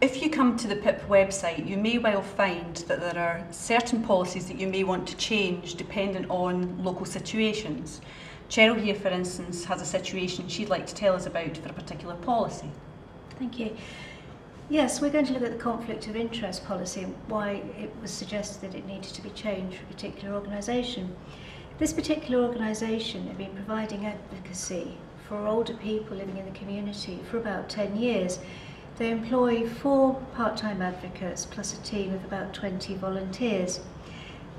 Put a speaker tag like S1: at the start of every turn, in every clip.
S1: If you come to the PIP website, you may well find that there are certain policies that you may want to change depending on local situations. Cheryl here, for instance, has a situation she'd like to tell us about for a particular policy.
S2: Thank you. Yes, we're going to look at the conflict of interest policy and why it was suggested that it needed to be changed for a particular organisation. This particular organisation had been providing advocacy for older people living in the community for about 10 years. They employ 4 part-time advocates plus a team of about 20 volunteers.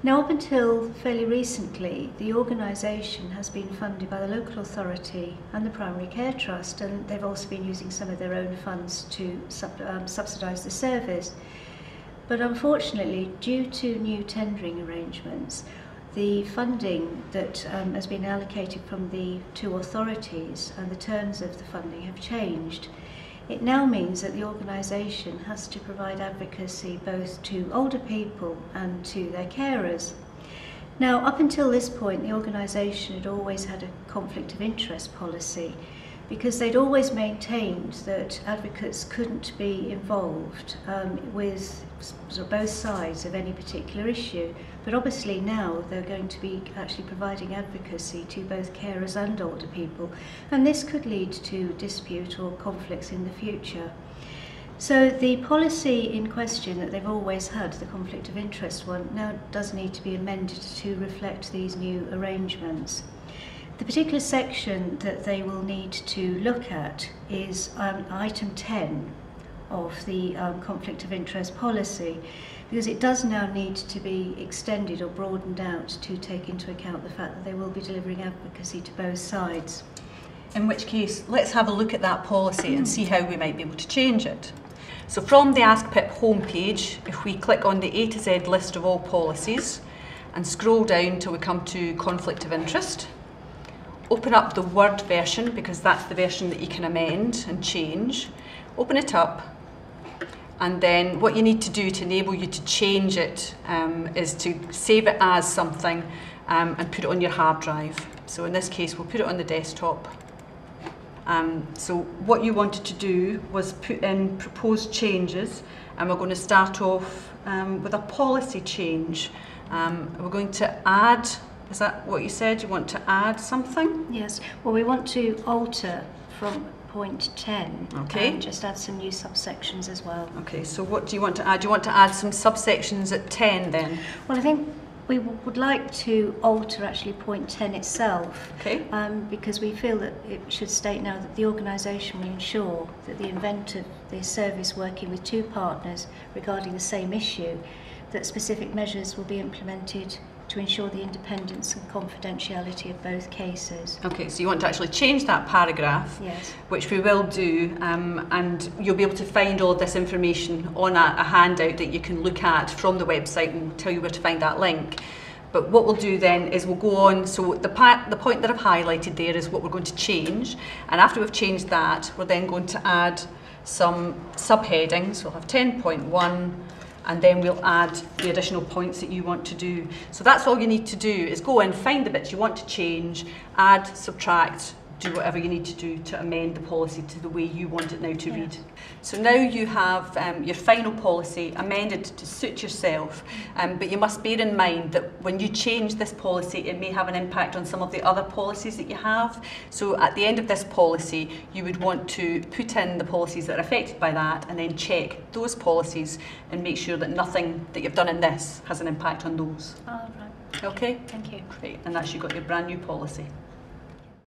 S2: Now, up until fairly recently, the organisation has been funded by the local authority and the Primary Care Trust, and they've also been using some of their own funds to subsidise the service. But unfortunately, due to new tendering arrangements, the funding that has been allocated from the 2 authorities and the terms of the funding have changed. It now means that the organisation has to provide advocacy both to older people and to their carers. Now, up until this point, the organisation had always had a conflict of interest policy because they'd always maintained that advocates couldn't be involved with sort of both sides of any particular issue. But obviously now they're going to be actually providing advocacy to both carers and older people, and this could lead to dispute or conflicts in the future. So the policy in question that they've always had, the conflict of interest one, now does need to be amended to reflect these new arrangements. The particular section that they will need to look at is item 10 of the conflict of interest policy, because it does now need to be extended or broadened out to take into account the fact that they will be delivering advocacy to both sides.
S1: In which case, let's have a look at that policy and see how we might be able to change it. So from the Ask PIP homepage, if we click on the A to Z list of all policies and scroll down till we come to conflict of interest, open up the Word version, because that's the version that you can amend and change. Open it up, and then what you need to do to enable you to change it is to save it as something and put it on your hard drive. So in this case, we'll put it on the desktop. So what you wanted to do was put in proposed changes, and we're going to start off with a policy change. We're going to add. Is that what you said? You want to add something?
S2: Yes. Well, we want to alter from point 10.
S1: Okay.
S2: And just add some new subsections as well.
S1: Okay. So what do you want to add? Do you want to add some subsections at 10 then?
S2: Well, I think we would like to alter actually point 10 itself.
S1: Okay.
S2: Because we feel that it should state now that the organisation will ensure that the event of the service working with 2 partners regarding the same issue, that specific measures will be implemented to ensure the independence and confidentiality of both cases.
S1: Okay, so you want to actually change that paragraph,
S2: yes,
S1: which we will do, and you'll be able to find all of this information on a handout that you can look at from the website, and we'll tell you where to find that link. But what we'll do then is we'll go on, so the point that I've highlighted there is what we're going to change, and after we've changed that, we're then going to add some subheadings. We'll have 10.1, and then we'll add the additional points that you want to do. So that's all you need to do, is go in, find the bits you want to change, add, subtract, do whatever you need to do to amend the policy to the way you want it now to read. So now you have your final policy amended to suit yourself, but you must bear in mind that when you change this policy, it may have an impact on some of the other policies that you have. So at the end of this policy, you would want to put in the policies that are affected by that, and then check those policies and make sure that nothing that you've done in this has an impact on those.
S2: Oh, right.
S1: Okay?
S2: Thank you.
S1: Great, and that's you got your brand new policy.